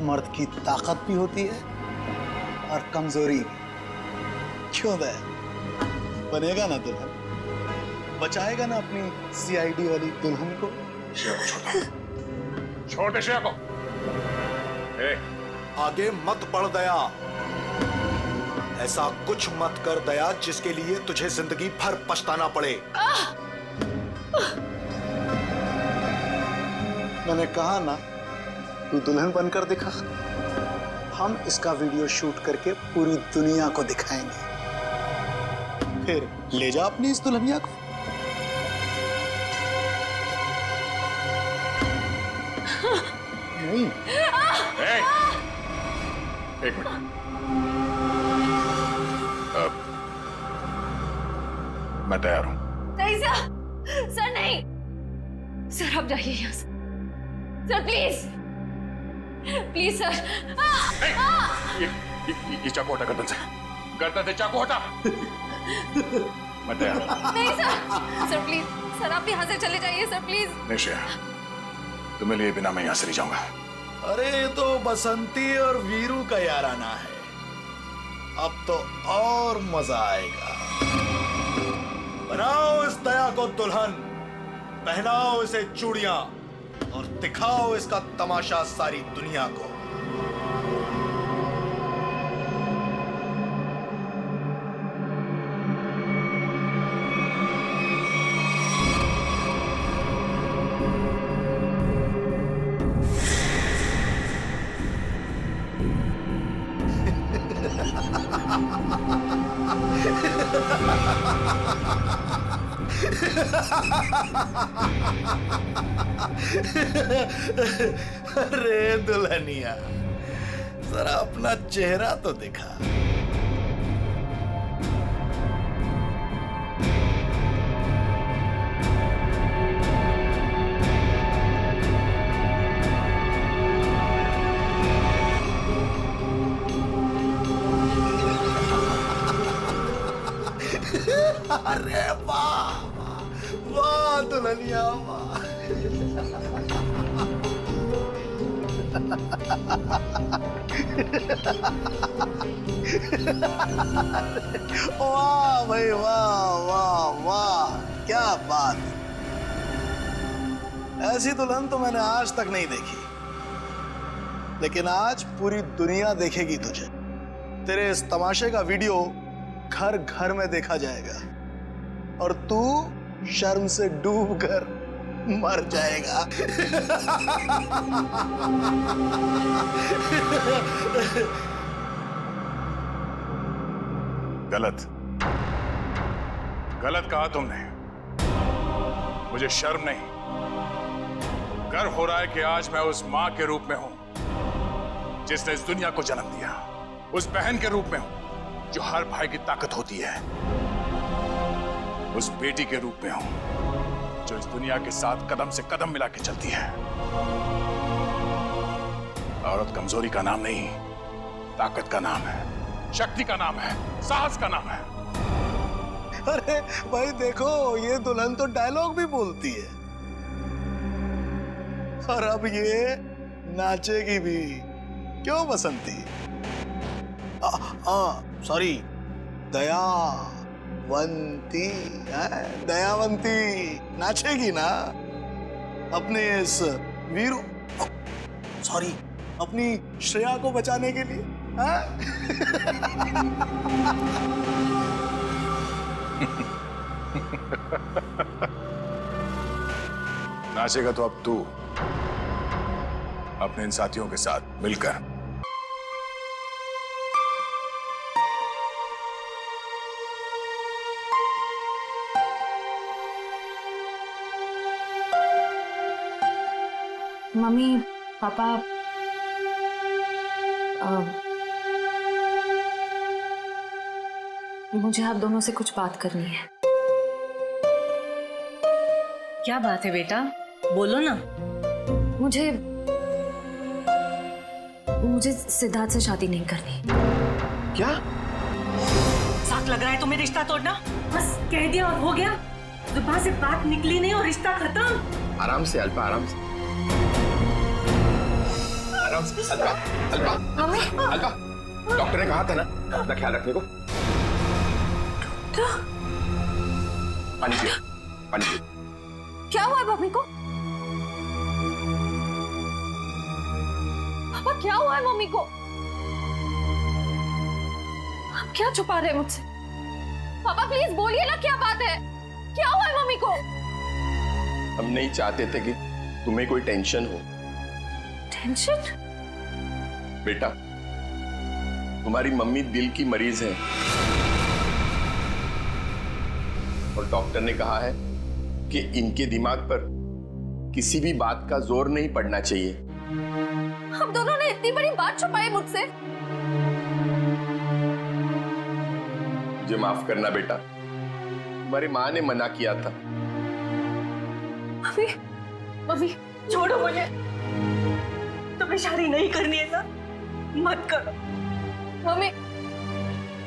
मर्द की ताकत भी होती है और कमजोरी भी। क्यों दया, बनेगा ना दुल्हन? बचाएगा ना अपनी सीआईडी वाली दुल्हन को? छोड़ दे श्रेया को। आगे मत बढ़ दया। ऐसा कुछ मत कर दया जिसके लिए तुझे जिंदगी भर पछताना पड़े। मैंने कहा ना, तू दुल्हन बनकर दिखा। हम इसका वीडियो शूट करके पूरी दुनिया को दिखाएंगे। फिर ले जा अपनी इस दुल्हनिया को। नहीं। एक मिनट। मैं तैयार हूं। नहीं सर, सर नहीं। सर आप जाइए यहाँ से। Sir please, please sir. ये चाकू हटा गर्दन से। गर्दन से चाकू हटा। मैं तैयार हूं। नहीं सर, सर प्लीज, सर आप यहाँ से चले जाइए सर प्लीज। नहीं श्रेया, तुम्हें लिए बिना मैं यहाँ से नहीं जाऊंगा। अरे ये तो बसंती और वीरू का याराना है। अब तो और मजा आएगा। बनाओ इस दया को दुल्हन, पहनाओ इसे चूड़ियां और दिखाओ इसका तमाशा सारी दुनिया को। अरे दुल्हनिया, जरा अपना चेहरा तो दिखा। अरे वाह वाह दुल्हनिया वाह। वाह भाई वाह वाह वाह, क्या बात। ऐसी दुल्हन तो मैंने आज तक नहीं देखी, लेकिन आज पूरी दुनिया देखेगी तुझे। तेरे इस तमाशे का वीडियो घर घर में देखा जाएगा और तू शर्म से डूब कर मर जाएगा। गलत गलत कहा तुमने। मुझे शर्म नहीं, गर्व हो रहा है कि आज मैं उस मां के रूप में हूं जिसने इस दुनिया को जन्म दिया, उस बहन के रूप में हूं जो हर भाई की ताकत होती है, उस बेटी के रूप में हूं जो इस दुनिया के साथ कदम से कदम मिला के चलती है। औरत कमजोरी का नाम नहीं, ताकत का नाम है, शक्ति का नाम है, साहस का नाम है। अरे भाई देखो, ये दुल्हन तो डायलॉग भी बोलती है और अब ये नाचेगी भी। क्यों बसंती? सॉरी, दयावंती है, दयावंती नाचेगी ना अपने इस वीरू, सॉरी अपनी श्रेया को बचाने के लिए। नाचेगा तो अब तू अपने इन साथियों के साथ मिलकर। मम्मी पापा, मुझे आप दोनों से कुछ बात करनी है। क्या बात है बेटा, बोलो ना। मुझे सिद्धार्थ से शादी नहीं करनी। क्या साथ लग रहा है तुम्हें रिश्ता तोड़ना? बस कह दिया और हो गया, जुबान से बात निकली नहीं और रिश्ता खत्म। आराम से अल्पा, आराम से। आराम से। अल्पा, अल्पा, मम्मी अल्पा, डॉक्टर ने कहा था ना अपना ख्याल रखने को। पानी पियो, पानी पियो। क्या हुआ है मम्मी को? पापा क्या हुआ है मम्मी को? आप क्या छुपा रहे हैं मुझसे? पापा प्लीज बोलिए ना, क्या बात है? क्या हुआ है मम्मी को? हम नहीं चाहते थे कि तुम्हें कोई टेंशन हो। टेंशन? बेटा, तुम्हारी मम्मी दिल की मरीज है और डॉक्टर ने कहा है कि इनके दिमाग पर किसी भी बात का जोर नहीं पड़ना चाहिए। हम दोनों ने इतनी बड़ी बात छुपाई मुझसे। मुझे माफ करना बेटा, तुम्हारी माँ ने मना किया था। मम्मी, मम्मी छोड़ो मुझे। तुम्हें शादी नहीं करनी है ना, मत करो। Mummy,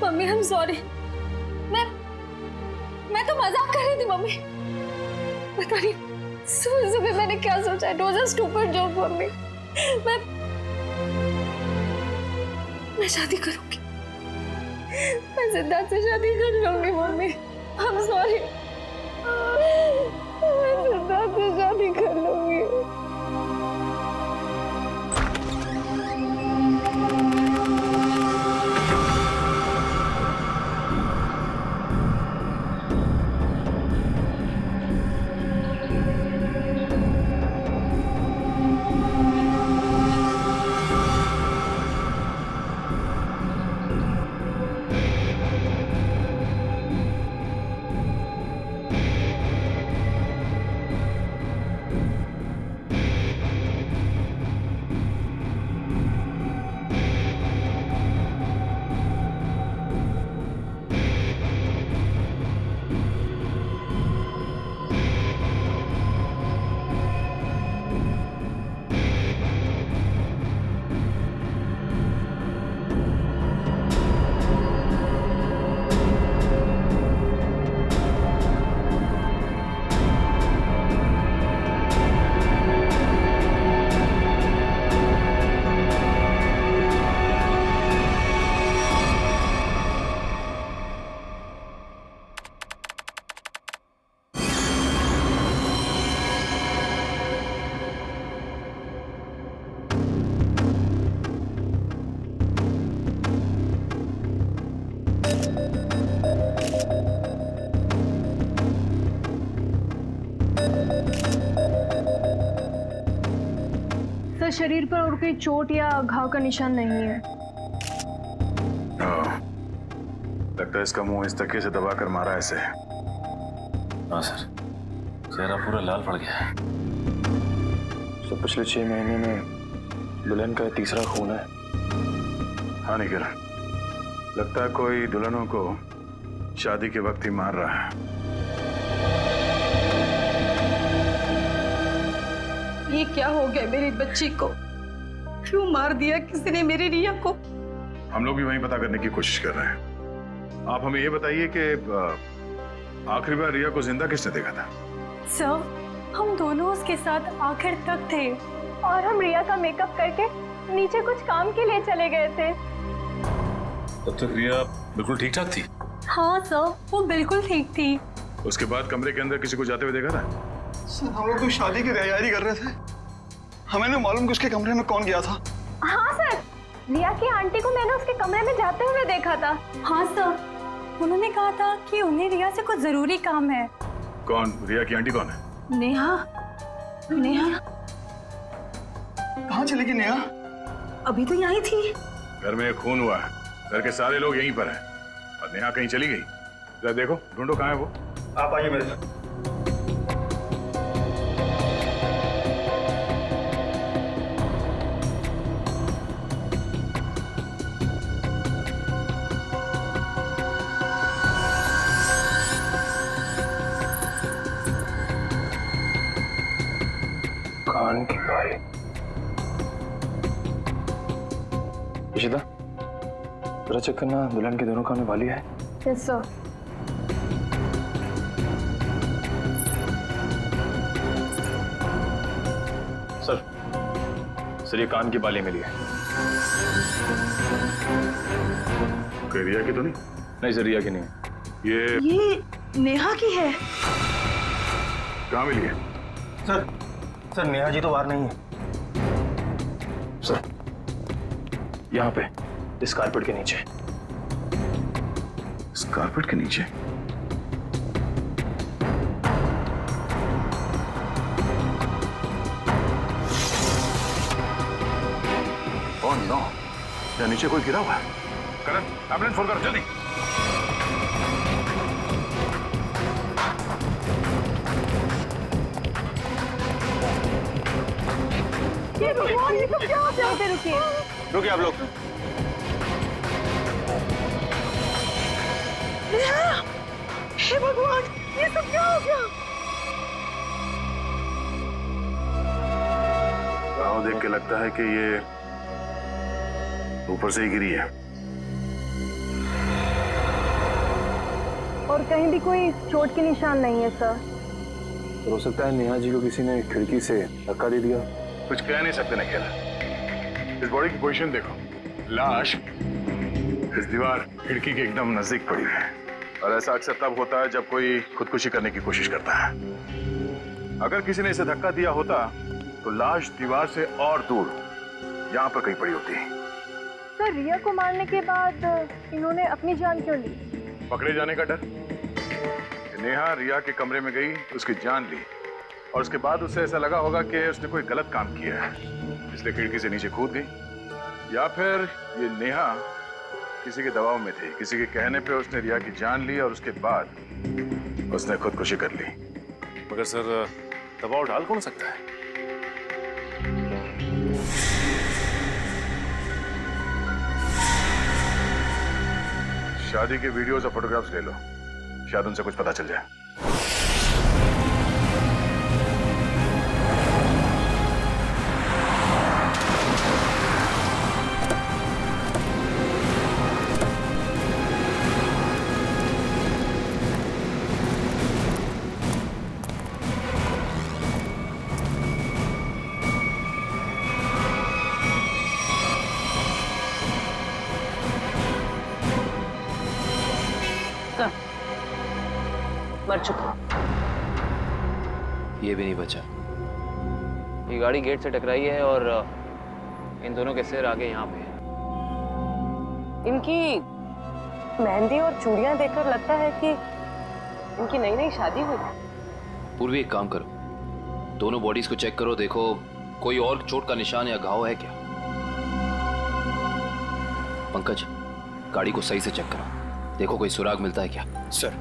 mummy I am sorry. मैं तो मजाक कर रही थी मम्मी। पता नहीं सुबह सुबह मैंने क्या सोचा। It was a stupid joke mummy. मैं शादी करूंगी। मैं सिद्धार्थ से शादी कर लूंगी मम्मी। I am sorry. मैं सिद्धार्थ से शादी कर लूंगी। सर, शरीर पर और कोई चोट या घाव का निशान नहीं है। लगता है इसका मुंह इस धक्के से दबाकर मारा है इसे। हाँ सर, चेहरा पूरा लाल पड़ गया है। तो पिछले 6 महीने में दुल्हन का तीसरा खून है। हाँ निखिल, लगता है कोई दुल्हनों को शादी के वक्त ही मार रहा है। ये क्या हो गया मेरी बच्ची को? क्यों मार दिया किसी ने मेरी रिया को? हम लोग भी वही पता करने की कोशिश कर रहे हैं। आप हमें ये बताइए कि आखिरी बार रिया को जिंदा किसने देखा था? सर, हम दोनों उसके साथ आखिर तक थे और हम रिया का मेकअप करके नीचे कुछ काम के लिए चले गए थे। तब तक रिया बिल्कुल ठीक ठाक थी। हाँ सर, वो बिल्कुल ठीक थी। उसके बाद कमरे के अंदर किसी को जाते हुए देखा था? सर, हम लोग तो शादी की तैयारी कर रहे थे। हमें नहीं मालूम कि उसके कमरे में कौन गया था। हाँ सर, रिया की आंटी को मैंने उसके कमरे में जाते हुए देखा था। हाँ सर, उन्होंने कहा था कि उन्हें रिया से कुछ जरूरी काम है। कौन? रिया की आंटी कौन है? नेहा। नेहा कहाँ चली गई नेहा? अभी तो यहीं थी। घर में खून हुआ है, घर के सारे लोग यहीं पर हैं और नेहा कहीं चली गई। जरा देखो, ढूंढो कहाँ है वो। आप आइए मेरे साथ। कान की बारी। इशिता, जरा चेक करना दुल्हन के दोनों कान में वाली है। Yes sir. सर ये कान की बाली मिली है। कोई रिया की तो नहीं? नहीं सर, रिया की नहीं है। ये नेहा की है। कहाँ मिली है? सर नेहा जी तो बाहर नहीं है सर, यहाँ पे इस कारपेट के नीचे। इस कारपेट के नीचे? ओह नो, यहाँ नीचे कोई गिरा हुआ है। करण, एम्बुलेंस फोन करो जल्दी। ये भगवान, ये सब क्या हो गया? रुकिए रुकिए आप लोग। नेहा, हे भगवान, ये सब क्या हो गया? गाँव देख के लगता है कि ये ऊपर से ही गिरी है। और कहीं भी कोई चोट के निशान नहीं है सर। तो हो सकता है नेहा जी को किसी ने खिड़की से धक्का दे दिया। कुछ कह नहीं सकते निखिल। इस बॉडी की पोजीशन देखो, लाश इस दीवार खिड़की के एकदम नजदीक पड़ी है। और ऐसा अक्सर तब होता है जब कोई खुदकुशी करने की कोशिश करता है। अगर किसी ने इसे धक्का दिया होता तो लाश दीवार से और दूर यहाँ पर कहीं पड़ी होती। सर रिया को मारने के बाद इन्होंने अपनी जान क्यों ली? पकड़े जाने का डर। नेहा रिया के कमरे में गई, उसकी जान ली और उसके बाद उसे ऐसा लगा होगा कि उसने कोई गलत काम किया है, इसलिए खिड़की से नीचे कूद गई। या फिर ये नेहा किसी के दबाव में थी, किसी के कहने पे उसने रिया की जान ली और उसके बाद उसने खुदकुशी कर ली। मगर सर दबाव डाल कौन सकता है? शादी के वीडियोस और फोटोग्राफ्स ले लो, शायद उनसे कुछ पता चल जाए। मर चुका। ये भी नहीं बचा। ये गाड़ी गेट से टकराई है और इन दोनों के सिर आगे यहाँ पे है। इनकी मेहंदी और चूड़ियां देखकर लगता है कि इनकी नई नई शादी हुई। पूर्वी एक काम करो, दोनों बॉडीज को चेक करो, देखो कोई और चोट का निशान या घाव है क्या। पंकज, गाड़ी को सही से चेक करो, देखो कोई सुराग मिलता है क्या। सर।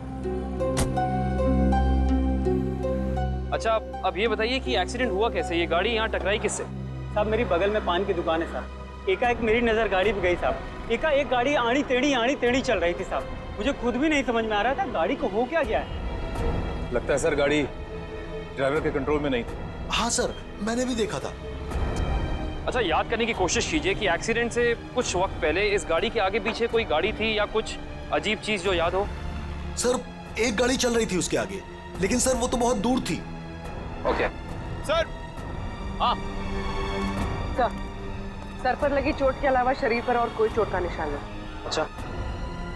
अच्छा अब ये बताइए कि एक्सीडेंट हुआ कैसे? ये गाड़ी यहाँ टकराई किससे? साहब मेरी बगल में पान की दुकान है साहब। एकाएक मेरी नज़र गाड़ी पे गई साहब। एकाएक गाड़ी आड़ी टेढ़ी चल रही थी साहब। मुझे खुद भी नहीं समझ में आ रहा था गाड़ी को हो क्या गया है। लगता है सर गाड़ी ड्राइवर के कंट्रोल में नहीं थी। हाँ सर, मैंने भी देखा था। अच्छा याद करने की कोशिश कीजिए कि एक्सीडेंट से कुछ वक्त पहले इस गाड़ी के आगे पीछे कोई गाड़ी थी या कुछ अजीब चीज जो याद हो। सर एक गाड़ी चल रही थी उसके आगे, लेकिन सर वो तो बहुत दूर थी। Okay sir. हाँ सर पर लगी चोट के अलावा शरीर पर और कोई चोट का निशान नहीं। अच्छा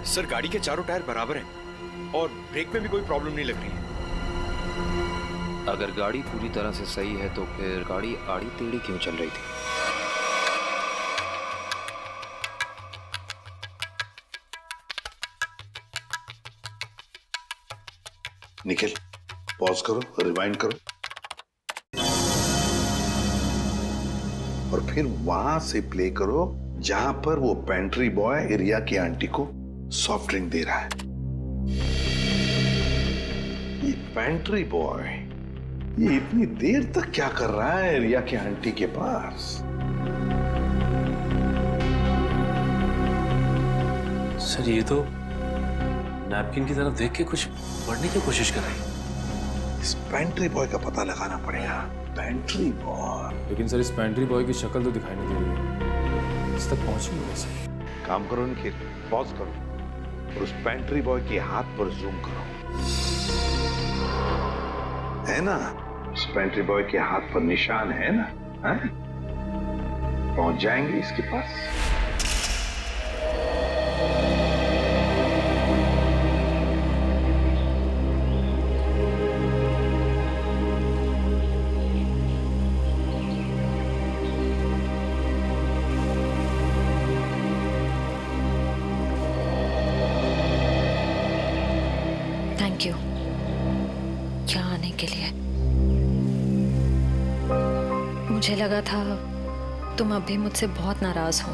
सर, गाड़ी के चारों टायर बराबर हैं और ब्रेक में भी कोई प्रॉब्लम नहीं लग रही है। अगर गाड़ी पूरी तरह से सही है तो फिर गाड़ी आड़ी टेढ़ी क्यों चल रही थी? निखिल पॉज करो, रिवाइंड करो और फिर वहां से प्ले करो जहां पर वो पेंट्री बॉय रिया की आंटी को सॉफ्ट ड्रिंक दे रहा है। ये पेंट्री बॉय ये इतनी देर तक क्या कर रहा है रिया की आंटी के पास? सर ये तो नैपकिन की तरफ देख के कुछ पढ़ने की कोशिश कर रही है। इस पेंट्री बॉय का पता लगाना पड़ेगा। Pantry boy. लेकिन सर इस पेंट्री बॉय की शक्ल तो दिखाई नहीं दे रही है, इस तक पहुंचेंगे कैसे? काम करो निखिल, पॉज करो और उस पेंट्री बॉय के हाथ पर जूम करो। है ना, उस पेंट्री बॉय के हाथ पर निशान है ना? है? पहुंच जाएंगे इसके पास। थैंक यू यहाँ आने के लिए। मुझे लगा था तुम अब भी मुझसे बहुत नाराज हो।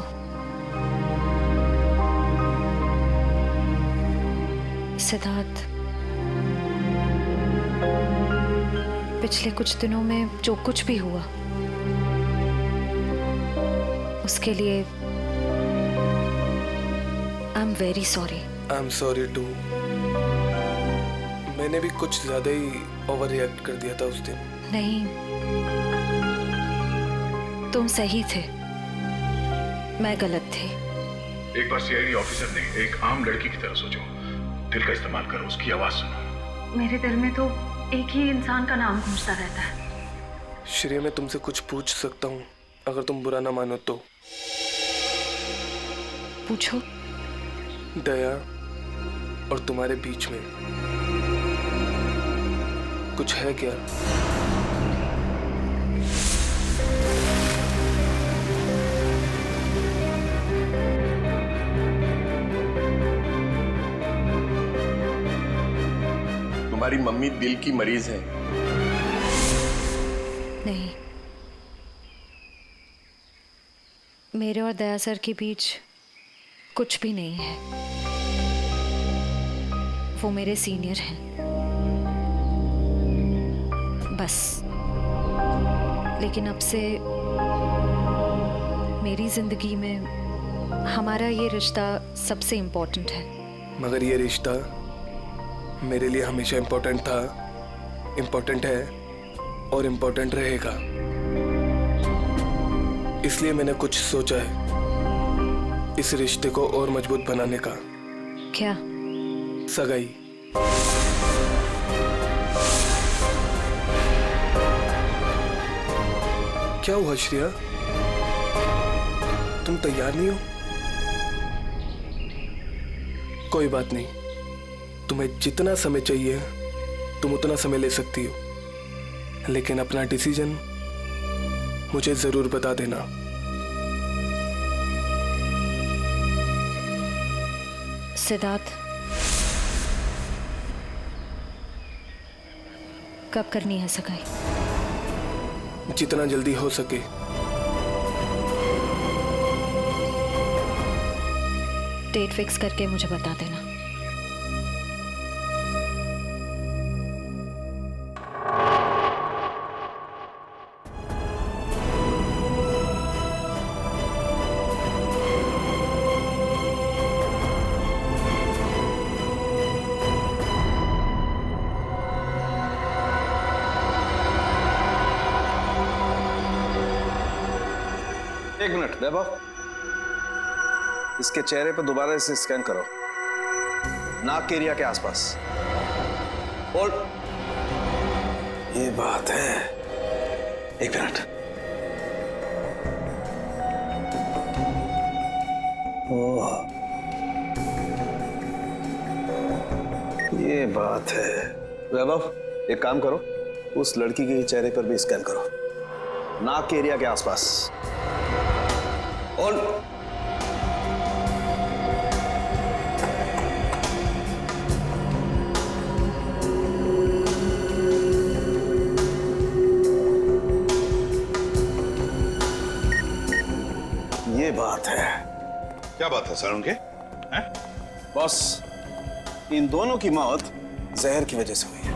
सिद्धार्थ, पिछले कुछ दिनों में जो कुछ भी हुआ उसके लिए I am very sorry. I am sorry too. मैंने भी कुछ ज्यादा ही ओवर रिएक्ट कर दिया था उस दिन। नहीं, तुम सही थे, मैं गलत थी। एक बार सीआईडी ऑफिसर ने एक आम लड़की की तरह सोचो, दिल का इस्तेमाल करो, उसकी आवाज सुनो। मेरे दिल में तो एक ही इंसान का नाम गूंजता रहता है। श्रेया, मैं तुमसे कुछ पूछ सकता हूँ अगर तुम बुरा ना मानो तो? पूछो। दया और तुम्हारे बीच में कुछ है क्या? तुम्हारी मम्मी दिल की मरीज है। नहीं, मेरे और दया सर के बीच कुछ भी नहीं है। वो मेरे सीनियर हैं, बस। लेकिन अब से मेरी जिंदगी में हमारा ये रिश्ता सबसे इम्पोर्टेंट है। मगर ये रिश्ता मेरे लिए हमेशा इम्पोर्टेंट था, इम्पोर्टेंट है और इम्पोर्टेंट रहेगा। इसलिए मैंने कुछ सोचा है इस रिश्ते को और मजबूत बनाने का। क्या? सगाई। क्या हुआ श्रेया, तुम तैयार नहीं हो? कोई बात नहीं, तुम्हें जितना समय चाहिए तुम उतना समय ले सकती हो, लेकिन अपना डिसीजन मुझे जरूर बता देना। सिद्धार्थ, कब करनी है सगाई? जितना जल्दी हो सके। डेट फिक्स करके मुझे बता देना। एक मिनट वैभव, इसके चेहरे पर दोबारा इसे स्कैन करो, नाक के एरिया के आसपास। होल्ड। ये बात है, एक मिनट। ओह, ये बात है। वैभव, एक काम करो, उस लड़की के चेहरे पर भी स्कैन करो, नाक के एरिया के आसपास। और ये बात है। क्या बात है सर उनके? बॉस, इन दोनों की मौत जहर की वजह से हुई है।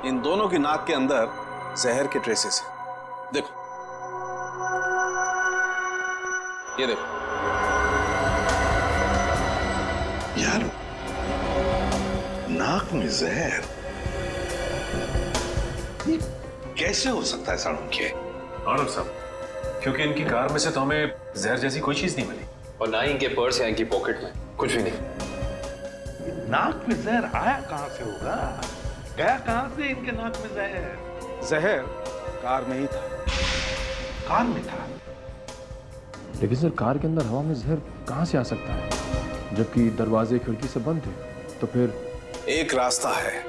इन दोनों की नाक के अंदर जहर के ट्रेसेस हैं। देखो, ये देखो। यार, नाक में जहर ये कैसे हो सकता है साड़ू के? आनंद साहब, क्योंकि इनकी कार में से तो हमें जहर जैसी कोई चीज नहीं मिली, और ना ही इनके पर्स या इनकी पॉकेट में कुछ भी नहीं। नाक में जहर आया कहां से होगा? गया कहां से इनके नाक में जहर? जहर कार में ही था। कार में था? लेकिन सर कार के अंदर हवा में जहर कहाँ से आ सकता है, जबकि दरवाजे खिड़की से बंद थे? तो फिर एक रास्ता है।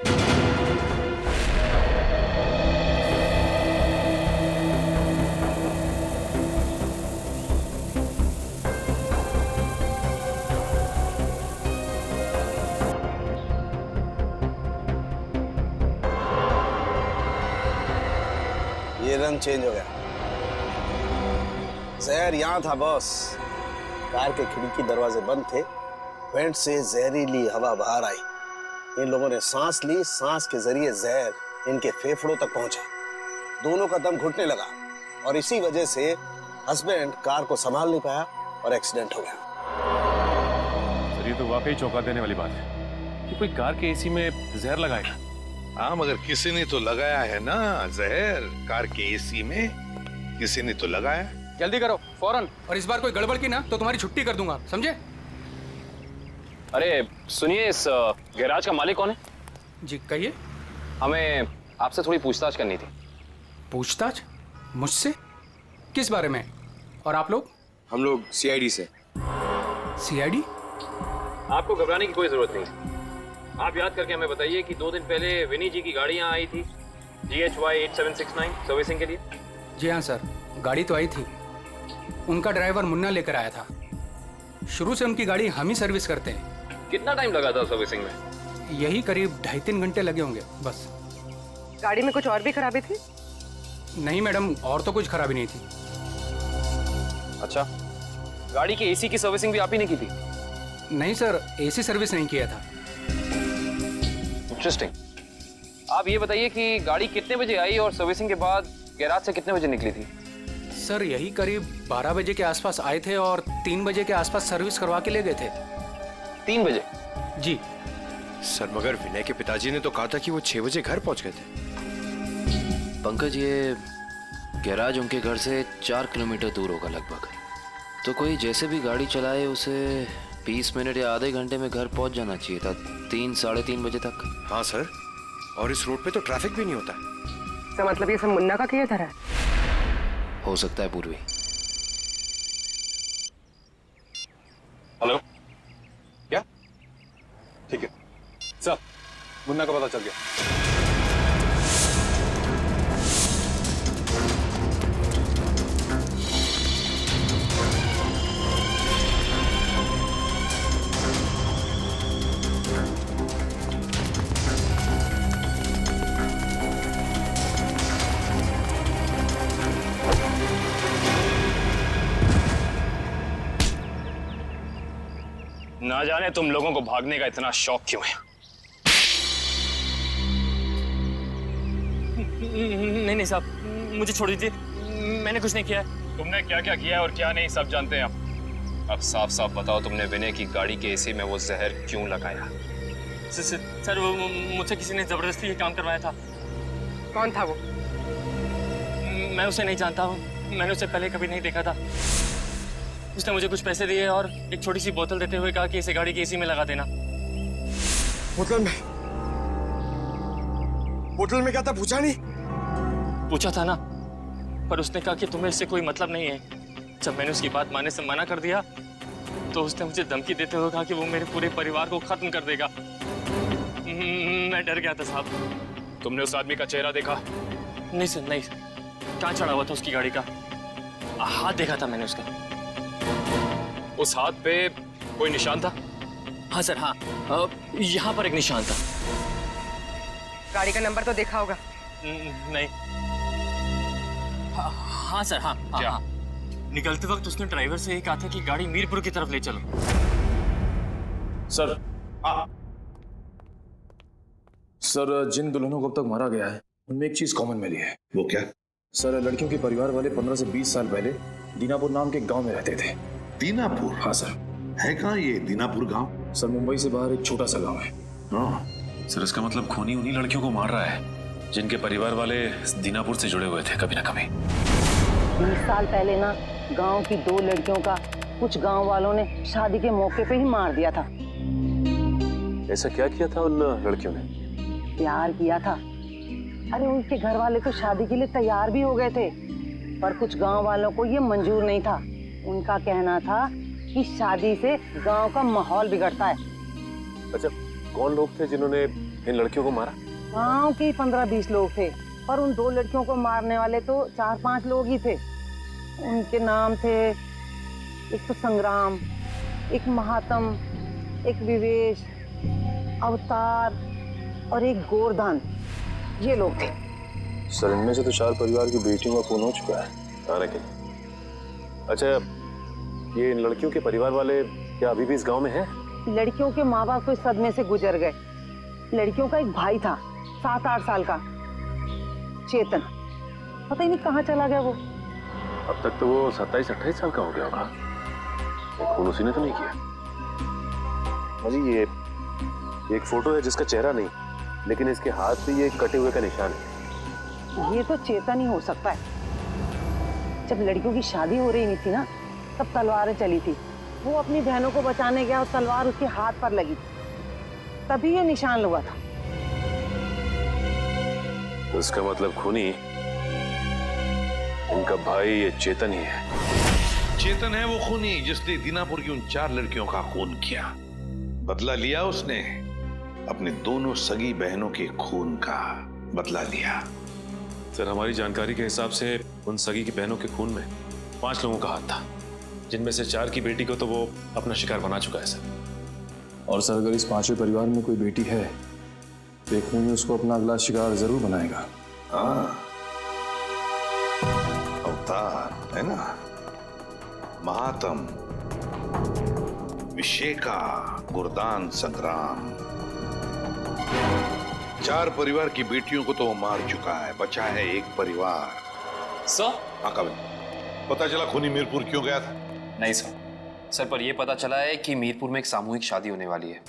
ये रंग चेंज हो गया। जहर यहां था बॉस। कार के खिड़की दरवाजे बंद थे, वेंट से जहरीली हवा बाहर आई। इन लोगों ने सांस ली, सांस के जरिए जहर इनके फेफड़ों तक पहुंचा। दोनों का दम घुटने लगा और इसी वजह से हस्बैंड कार को संभाल नहीं पाया और एक्सीडेंट हो गया। सर ये तो वाकई चौंका देने वाली बात है कि कोई कार के एसी में जहर लगाएगा। हाँ, मगर किसी ने तो लगाया है ना जहर। कार के एसी में किसी ने तो लगाया। जल्दी करो फौरन, और इस बार कोई गड़बड़ की ना तो तुम्हारी छुट्टी कर दूंगा, समझे? अरे सुनिए, इस गैराज का मालिक कौन है? जी कहिए। हमें आपसे थोड़ी पूछताछ करनी थी। पूछताछ? मुझसे? किस बारे में? और आप लोग? हम लोग सीआईडी से। सीआईडी? आपको घबराने की कोई जरूरत नहीं। आप याद करके हमें बताइए कि 2 दिन पहले विनी जी की गाड़ी यहाँ आई थी GHY 8769 सर्विसिंग के लिए। जी हाँ सर, गाड़ी तो आई थी। उनका ड्राइवर मुन्ना लेकर आया था। शुरू से उनकी गाड़ी हम ही सर्विस करते हैं। कितना टाइम लगा था सर्विसिंग में? यही करीब 2.5-3 घंटे लगे होंगे बस। गाड़ी में कुछ और भी खराबी थी? नहीं मैडम, और तो कुछ खराबी नहीं थी। अच्छा, गाड़ी की एसी की सर्विसिंग भी आप ही ने की थी? नहीं सर, एसी सर्विस नहीं किया था। इंटरेस्टिंग। आप ये बताइए कि गाड़ी कितने बजे आई और सर्विसिंग के बाद गैराज से कितने बजे निकली थी? सर यही करीब 12 बजे के आसपास आए थे और 3 बजे के आसपास सर्विस करवा के ले गए थे। 3 बजे? जी सर, मगर विनय के पिताजी ने तो कहा था कि वो 6 बजे घर पहुंच गए थे। पंकज, ये गैराज उनके घर से 4 किलोमीटर दूर होगा लगभग। तो कोई जैसे भी गाड़ी चलाए उसे 20 मिनट या आधे घंटे में घर पहुंच जाना चाहिए था, 3-3:30 बजे तक। हाँ सर, और इस रोड पे तो ट्रैफिक भी नहीं होता। तो मतलब ये सब मुन्ना का किया था? हो सकता है पूर्वी। हेलो, क्या? ठीक है सर, मुन्ना का पता चल गया। ना जाने तुम लोगों को भागने का इतना शौक क्यों है। नहीं साहब, मुझे छोड़ दीजिए, मैंने कुछ नहीं किया है। तुमने क्या क्या किया है और क्या नहीं सब जानते हैं अब साफ साफ बताओ, तुमने विनय की गाड़ी के एसी में वो जहर क्यों लगाया? सर वो मुझसे किसी ने जबरदस्ती ये काम करवाया था। कौन था वो? मैं उसे नहीं जानता हूँ, मैंने उसे पहले कभी नहीं देखा था। उसने मुझे कुछ पैसे दिए और एक छोटी सी बोतल देते हुए कहा कि इसे गाड़ी की एसी में लगा देना। बोतल में क्या था पूछा नहीं? पूछा था ना, पर उसने कहा कि तुम्हें इससे कोई मतलब नहीं है। जब मैंने उसकी बात मानने से मना कर दिया तो उसने मुझे धमकी देते हुए कहा कि वो मेरे पूरे परिवार को खत्म कर देगा। मैं डर गया था साहब। तुमने उस आदमी का चेहरा देखा? नहीं सर, नहीं। कहाँ चढ़ा हुआ था उसकी गाड़ी का? हाथ देखा था मैंने उसका। उस हाथ पे कोई निशान था? हाँ सर, हाँ, यहाँ पर एक निशान था। गाड़ी का नंबर तो देखा होगा? नहीं। हाँ सर, हाँ। क्या? हाँ। निकलते वक्त उसने ड्राइवर से ये कहा था कि गाड़ी मीरपुर की तरफ ले चलो। सर, सर जिन दुल्हनों को अब तक मारा गया है उनमें एक चीज कॉमन मिली है। वो क्या? सर, लड़कियों के परिवार वाले 15 से 20 साल पहले दीनापुर नाम के गांव में रहते थे। दीनापुर? हाँ सर। है कहाँ ये दीनापुर गांव? सर, मुंबई से बाहर एक छोटा सा गांव है। हाँ। सर, इसका मतलब खूनी उन्हीं लड़कियों को मार रहा है जिनके परिवार वाले दीनापुर से जुड़े हुए थे कभी ना कभी। 20 साल पहले ना गांव की 2 लड़कियों का कुछ गांव वालों ने शादी के मौके पे ही मार दिया था। ऐसा क्या किया था उन लड़कियों ने? प्यार किया था। अरे उनके घर वाले तो शादी के लिए तैयार भी हो गए थे, पर कुछ गांव वालों को ये मंजूर नहीं था। उनका कहना था कि शादी से गांव का माहौल बिगड़ता है। अच्छा, कौन लोग थे जिन्होंने इन लड़कियों को मारा? गांव के 15-20 लोग थे, पर उन 2 लड़कियों को मारने वाले तो 4-5 लोग ही थे। उनके नाम थे, एक तो संग्राम, एक महात्म, एक विवेश, अवतार और एक गोवर्धन। ये लोग थे। सर, इनमें से तो 4 परिवार की बेटियों का खून हो चुका है आने के लिए। अच्छा, ये इन लड़कियों के परिवार वाले क्या अभी भी इस गांव में हैं? लड़कियों के माँ बाप तो इस सदमे से गुजर गए। लड़कियों का एक भाई था 7-8 साल का, चेतन, पता ही नहीं कहाँ चला गया वो। अब तक तो वो 27-28 साल का हो गया होगा। खून उसी ने तो नहीं किया। अजी, ये एक फोटो है जिसका चेहरा नहीं, लेकिन इसके हाथ पे ये कटे हुए का निशान है। ये तो चेतन ही हो सकता है। जब लड़कियों की शादी हो रही नहीं थी ना, तब तलवारें चली थी। वो अपनी बहनों को बचाने गया और तलवार उसके हाथ पर लगी, तभी ये निशान लगा था। तो इसका मतलब खूनी इनका भाई ये चेतन ही है। चेतन है वो खूनी जिसने दीनापुर की उन 4 लड़कियों का खून किया। बदला लिया उसने, अपने दोनों सगी बहनों के खून का बदला लिया। सर, हमारी जानकारी के हिसाब से उन सगी की बहनों के खून में 5 लोगों का हाथ था, जिनमें से 4 की बेटी को तो वो अपना शिकार बना चुका है सर। और सर, अगर इस 5वें परिवार में कोई बेटी है तो एक खूनी उसको अपना अगला शिकार जरूर बनाएगा। हाँ, अवतार है ना, महात्म, विशेका, गुरदान, संग्राम। 4 परिवार की बेटियों को तो वो मार चुका है, बचा है एक परिवार। सर? हाँ कविन, पता चला खूनी मीरपुर क्यों गया था? नहीं सर, पर यह पता चला है कि मीरपुर में एक सामूहिक शादी होने वाली है,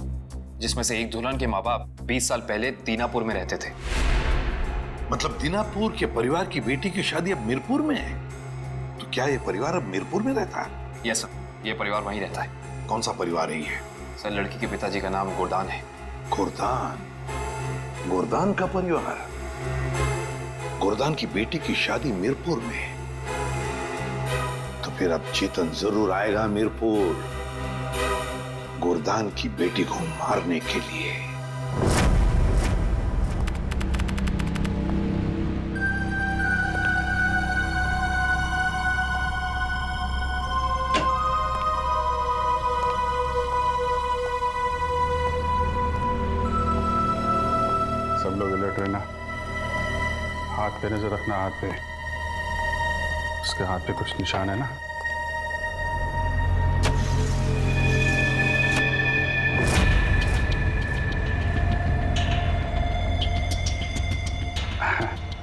जिसमें से एक दुल्हन के माँ बाप 20 साल पहले दीनापुर में रहते थे। मतलब दीनापुर के परिवार की बेटी की शादी अब मीरपुर में है? तो क्या ये परिवार अब मीरपुर में रहता है? यस सर, ये परिवार वहीं रहता है। कौन सा परिवार है ये? सर, लड़की के पिताजी का नाम गोरदान है। गोरदान? गोरदान का परिवार? गोरदान की बेटी की शादी मीरपुर में? तो फिर अब चेतन जरूर आएगा मीरपुर, गोरदान की बेटी को मारने के लिए। सब लोग अलर्ट रहना। हाथ पे नजर रखना, हाथ पे। उसके हाथ पे कुछ निशान है ना?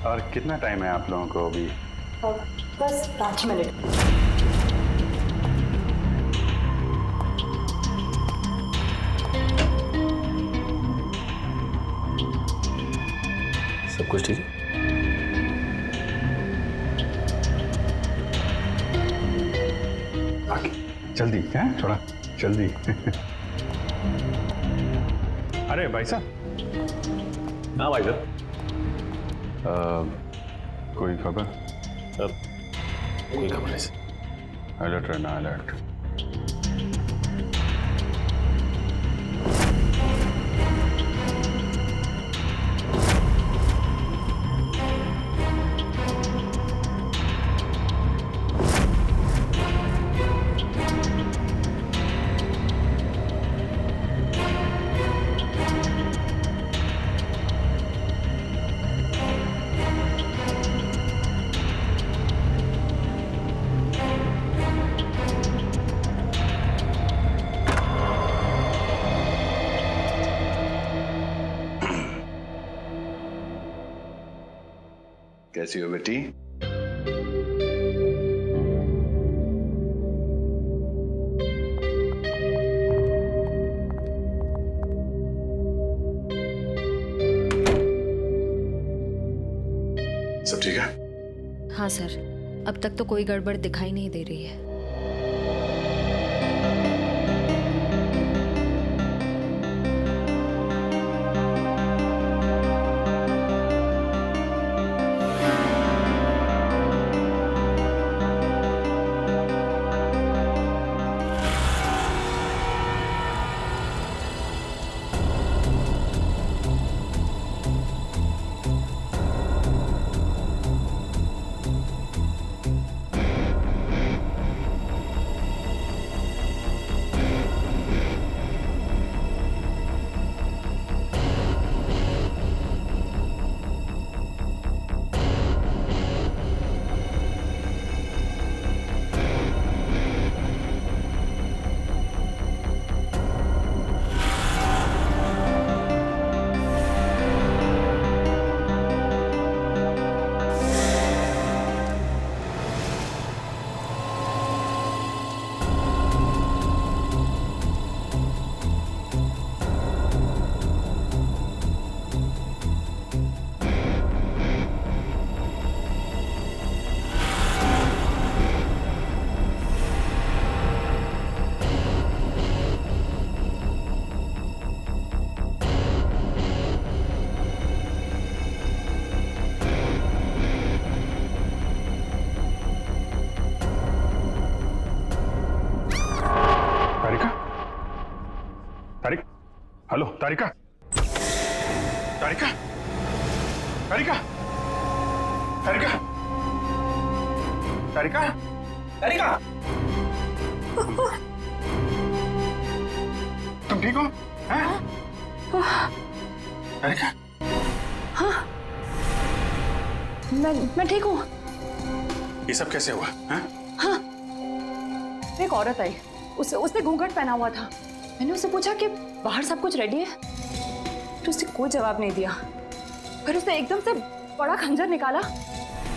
और कितना टाइम है आप लोगों को अभी? बस 5 मिनट। सब कुछ ठीक है? आगे जल्दी है, थोड़ा जल्दी। अरे भाई साहब। हाँ भाई साहब। कोई खबर? कोई खबर नहीं सर। अलर्ट रहना, अलर्ट। कैसी हो बेटी? सब ठीक है? हाँ सर, अब तक तो कोई गड़बड़ दिखाई नहीं दे रही है। हेलो तारिका, तारिका, तारिका, तारिका, तारिका, तारिका, तुम ठीक हो? हैं? तारिका, हाँ, मैं ठीक हूँ। ये सब कैसे हुआ? हैं? हाँ, एक औरत आई, उसने घूंघट पहना हुआ था। मैंने उससे पूछा कि बाहर सब कुछ रेडी है, तो उसने कोई जवाब नहीं दिया। फिर उसने एकदम से बड़ा खंजर निकाला,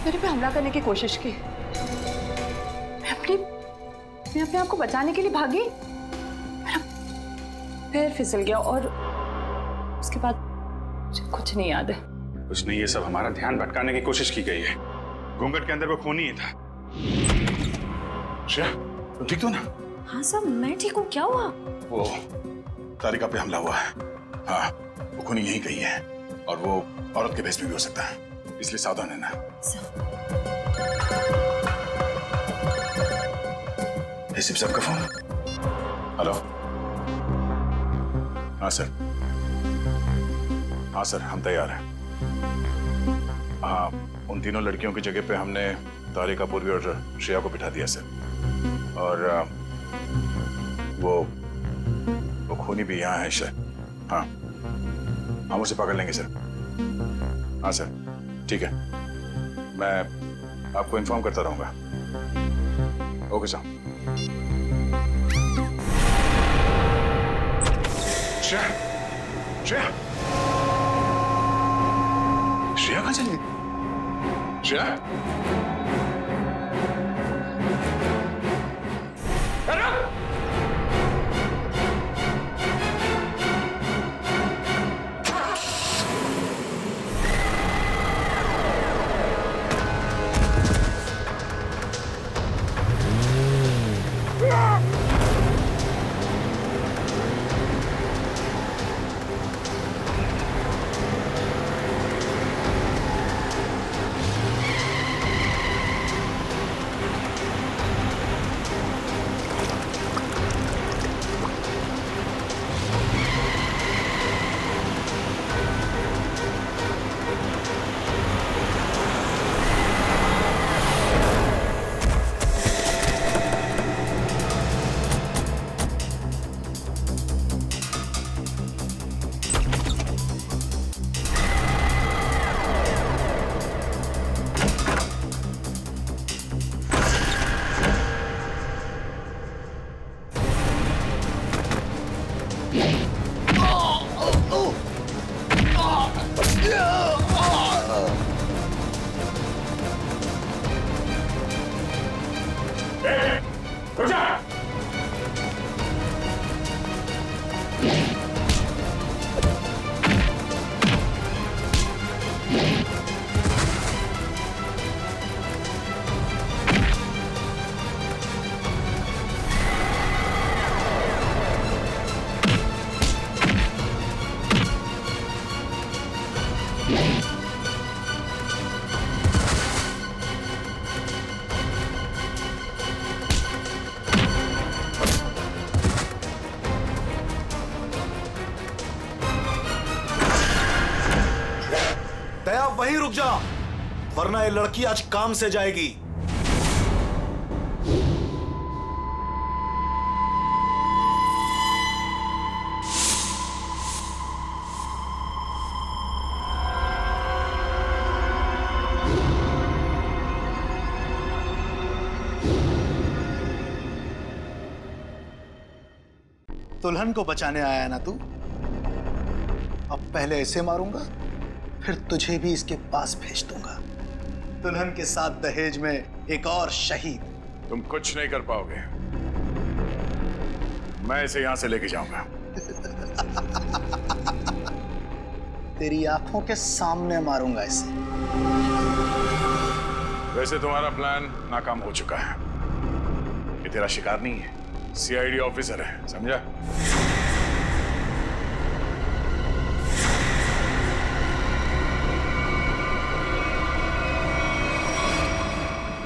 मेरे पे हमला करने की कोशिश की। मैं अपने आप को बचाने के लिए भागी, मेरा पैर फिसल गया और उसके बाद मुझे कुछ नहीं याद है। कुछ नहीं, ये सब हमारा ध्यान भटकाने की कोशिश की गई है। घूंघट के अंदर वो खूनी ही था। श्रेया, तुम ठीक हो ना? हाँ सर, मैं ठीक हूँ। क्या हुआ? वो तारिका पे हमला हुआ है। हाँ, वो खूनी यहीं कहीं है और वो औरत के भेष में भी हो सकता है, इसलिए सावधान रहना। एसीपी साहब का फोन। हेलो। हाँ सर, हाँ सर, हम तैयार हैं। हाँ, उन तीनों लड़कियों की जगह पे हमने तारिका, पूर्वी और श्रेया को बिठा दिया सर। और वो खूनी भी यहाँ है शायद। हाँ, हम उसे पकड़ लेंगे सर। हाँ सर, ठीक है, मैं आपको इन्फॉर्म करता रहूंगा। Okay sir. श्रेया, श्रेया, श्रेया कहाँ चली गई? श्रेया, दया वहीं रुक जा, वरना ये लड़की आज काम से जाएगी। दुल्हन को बचाने आया ना तू? अब पहले ऐसे मारूंगा, फिर तुझे भी इसके पास भेज दूंगा। दुल्हन के साथ दहेज में एक और शहीद। तुम कुछ नहीं कर पाओगे, मैं इसे यहां से लेके जाऊंगा। तेरी आंखों के सामने मारूंगा इसे। वैसे तुम्हारा प्लान नाकाम हो चुका है। ये तेरा शिकार नहीं है, सीआईडी ऑफिसर है, समझा?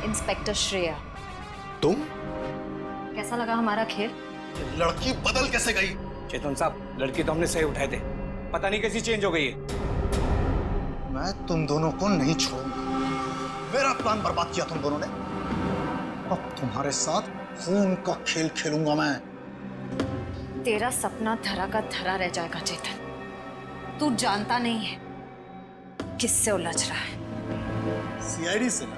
इंस्पेक्टर श्रेया, तुम? कैसा लगा हमारा खेल? लड़की बदल कैसे गई? चेतन साहब, लड़की तो हमने सही उठाए थे, पता नहीं कैसी चेंज हो गई है। मैं तुम दोनों को नहीं छोड़ूंगा। मेरा प्लान बर्बाद किया तुम दोनों ने, अब तुम्हारे साथ खून का खेल खेलूंगा मैं। तेरा सपना धरा का धरा रह जाएगा चेतन। तू जानता नहीं है किससे उलझ रहा है। सीआईडी से ना,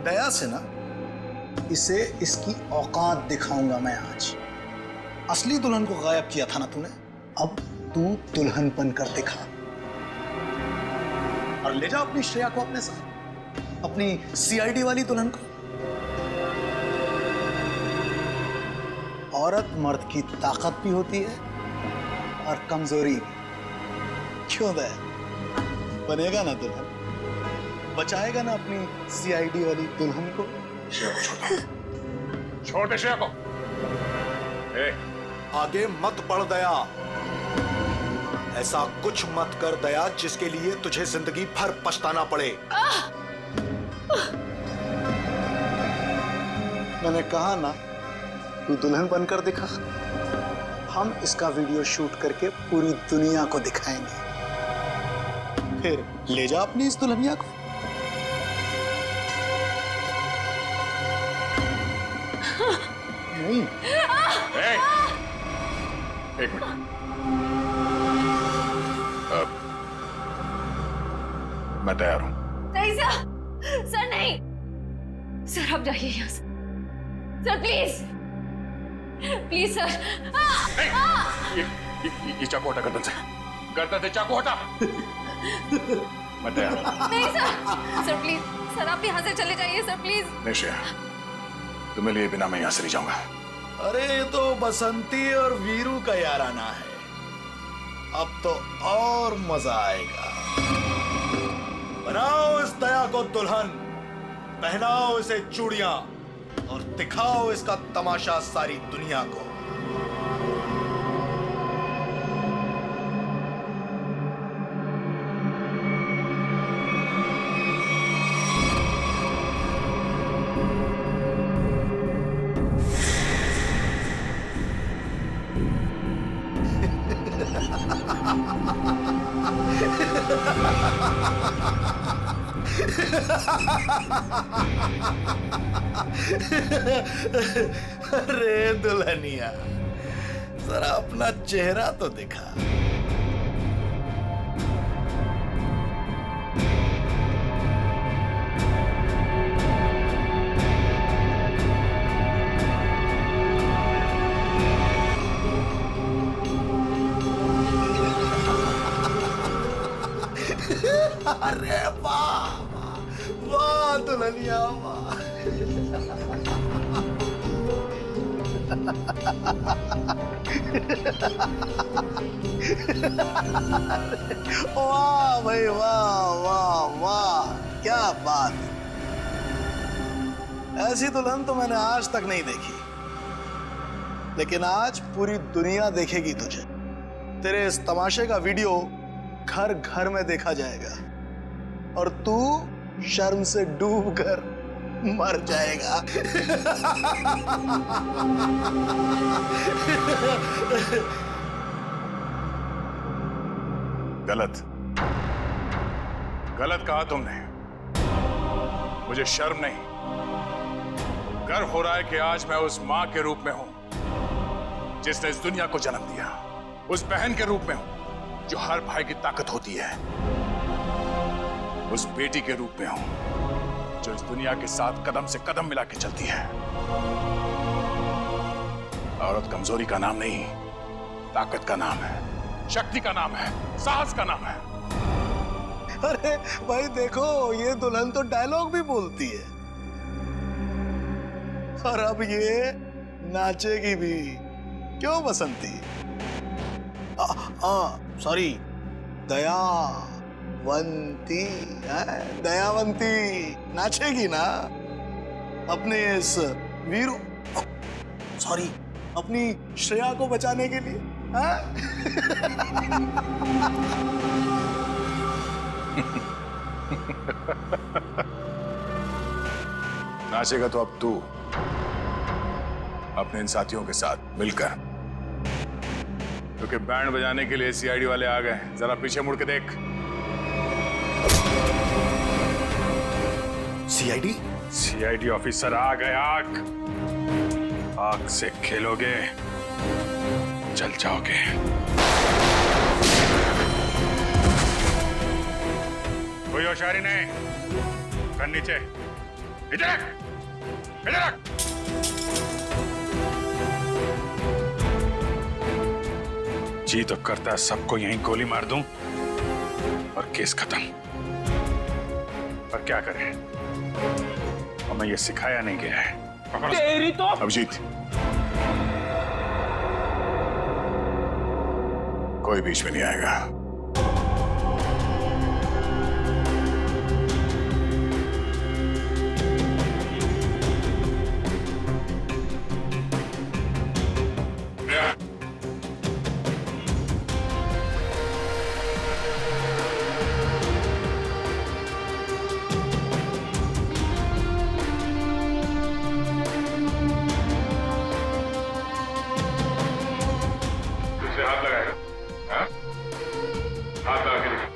दया से ना, इसे इसकी औकात दिखाऊंगा मैं आज। असली दुल्हन को गायब किया था ना तूने, अब तू दुल्हन बनकर दिखा और ले जा अपनी श्रेया को अपने साथ, अपनी सीआईडी वाली दुल्हन को। औरत मर्द की ताकत भी होती है और कमजोरी भी। क्यों दया, बनेगा ना दुल्हन, बचाएगा ना अपनी सीआईडी वाली दुल्हन को। छोड़ दे श्रेया को। आगे मत बढ़ दया, ऐसा कुछ मत कर दया जिसके लिए तुझे जिंदगी भर पछताना पड़े। मैंने कहा ना, तू दुल्हन बनकर दिखा। हम इसका वीडियो शूट करके पूरी दुनिया को दिखाएंगे, फिर ले जा अपनी इस दुल्हनिया को। नहीं। एक मिनट, मैं तैयार हूं। नहीं सर नहीं सर, आप जाइए यहाँ से सर, प्लीज प्लीज सर। ये चाकू हटा गर्दन से, गर्दन से चाकू हटा। मैं तैयार हूं। नहीं सर प्लीज सर, आप यहाँ से चले जाइए सर, प्लीज। नहीं श्रेया, तुम्हें लिए बिना मैं यहाँ से नहीं जाऊंगा। अरे ये तो बसंती और वीरू का याराना है, अब तो और मजा आएगा। बनाओ इस दया को दुल्हन, पहनाओ इसे चूड़ियां और दिखाओ इसका तमाशा सारी दुनिया को। अरे दुल्हनिया, जरा अपना चेहरा तो दिखा। अरे वाह वाह दुल्हनिया वाह। वाह भाई वाह वाह वाह, क्या बात। ऐसी दुल्हन तो मैंने आज तक नहीं देखी, लेकिन आज पूरी दुनिया देखेगी तुझे। तेरे इस तमाशे का वीडियो घर घर में देखा जाएगा और तू शर्म से डूब कर मर जाएगा। गलत गलत कहा तुमने। मुझे शर्म नहीं, गर्व हो रहा है कि आज मैं उस मां के रूप में हूं जिसने इस दुनिया को जन्म दिया, उस बहन के रूप में हूं जो हर भाई की ताकत होती है, उस बेटी के रूप में हूं जो इस दुनिया के साथ कदम से कदम मिला के चलती है। औरत कमजोरी का नाम नहीं, ताकत का नाम है, शक्ति का नाम है, साहस का नाम है। अरे भाई देखो, ये दुल्हन तो डायलॉग भी बोलती है और अब ये नाचेगी भी। क्यों बसंती? सॉरी, दयावंती है, दयावंती नाचेगी ना अपने इस वीरू, सॉरी, अपनी श्रेया को बचाने के लिए। नाचेगा तो अब तू अपने इन साथियों के साथ मिलकर क्योंकि बैंड बजाने के लिए सीआईडी वाले आ गए। जरा पीछे मुड़ के देख। सीआईडी? सीआईडी ऑफिसर आ गए। आग से खेलोगे जल जाओगे। कोई होशियारी नहीं। कर नीचे, इधर रख, इधर रख। जी तो करता है सबको यहीं गोली मार दूं और केस खत्म, पर क्या करें, हमें ये सिखाया नहीं गया है। तेरी तो अभिजीत, कोई बीच में नहीं आएगा। हाथ लगाएगा, हाँ? हाथ लगा के देखो।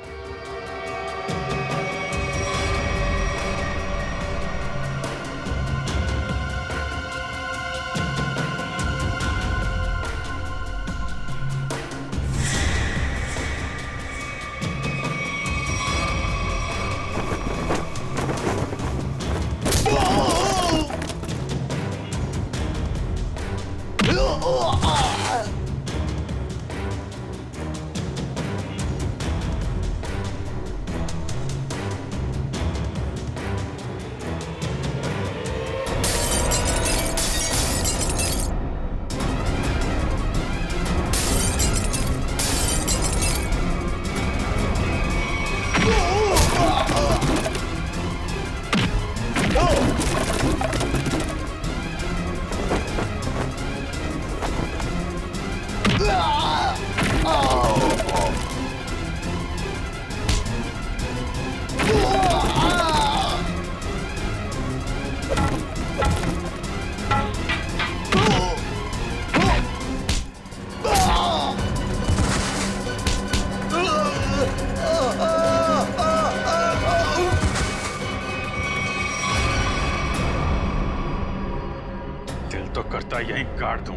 तो करता यहीं काट दूं,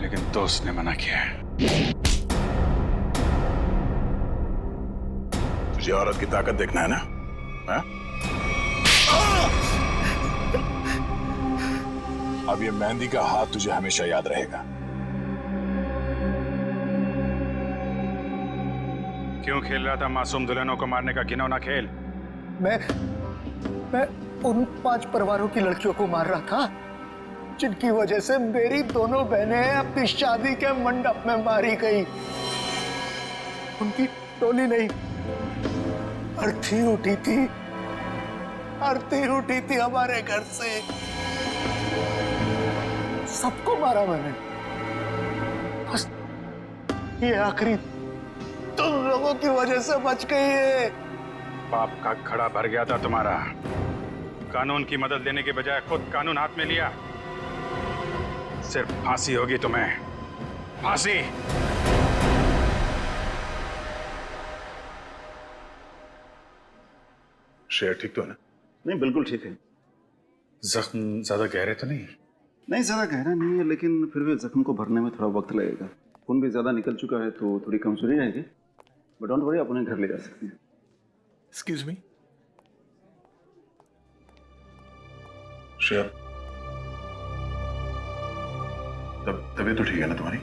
लेकिन दोस्त ने मना किया है। तुझे औरत की ताकत देखना है ना? हा? अब ये मेहंदी का हाथ तुझे हमेशा याद रहेगा। क्यों खेल रहा था मासूम दुल्हनों को मारने का घिनौना खेल? मैं उन 5 परिवारों की लड़कियों को मार रहा था जिनकी वजह से मेरी दोनों बहनें अपनी शादी के मंडप में मारी गई। उनकी टोली नहीं, अर्थी उठी थी, आरती उठी थी हमारे घर से। सबको मारा मैंने, बस ये आखिरी तुम लोगों की वजह से बच गई है। पाप का घड़ा भर गया था तुम्हारा। कानून की मदद लेने के बजाय खुद कानून हाथ में लिया। सिर्फ फांसी होगी तुम्हें, फांसी। शेर ठीक तो है ना? नहीं, बिल्कुल ठीक है। जख्म ज्यादा गहरे तो नहीं? नहीं, ज्यादा गहरा नहीं है, लेकिन फिर भी जख्म को भरने में थोड़ा वक्त लगेगा। खून भी ज्यादा निकल चुका है तो थोड़ी कमजोरी रहेगी, बट डोंट वरी, अपने घर ले जा सकते हैं। एक्सक्यूज मी शेर, तबीयत तो ठीक है ना तुम्हारी?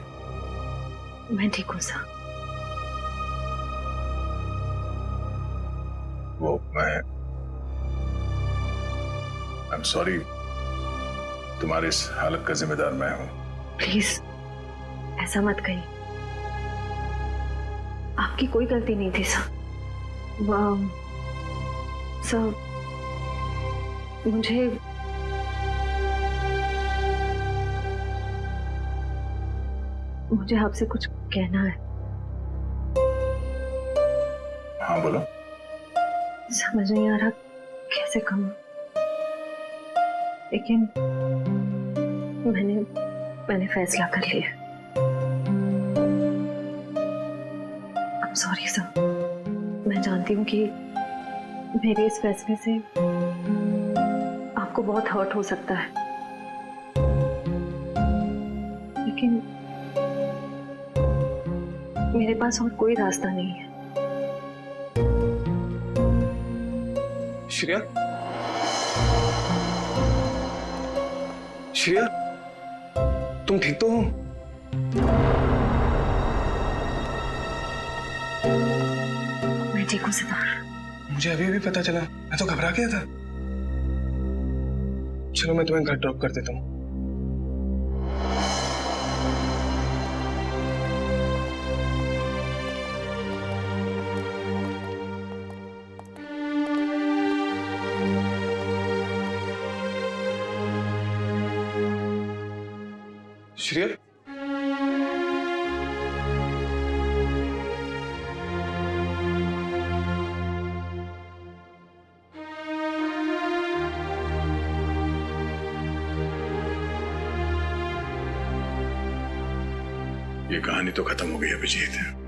मैं ठीक हूँ सर। वो आई एम सॉरी, तुम्हारी इस हालत का जिम्मेदार मैं हूं। प्लीज ऐसा मत कहिए, आपकी कोई गलती नहीं थी सर। सर मुझे आपसे कुछ कहना है। हाँ बोलो। समझ नहीं आ रहा कैसे कहूं, लेकिन मैंने फैसला कर लिया। सॉरी सर, मैं जानती हूँ कि मेरे इस फैसले से आपको बहुत हर्ट हो सकता है, लेकिन मेरे पास और कोई रास्ता नहीं है। श्रेया, श्रेया, तुम ठीक तो हो? मैं ठीक हूँ सितार। मुझे अभी भी पता चला, मैं तो घबरा गया था। चलो मैं तुम्हें घर ड्रॉप कर देता हूँ। श्रेया, ये कहानी तो खत्म हो गई अभिजीत।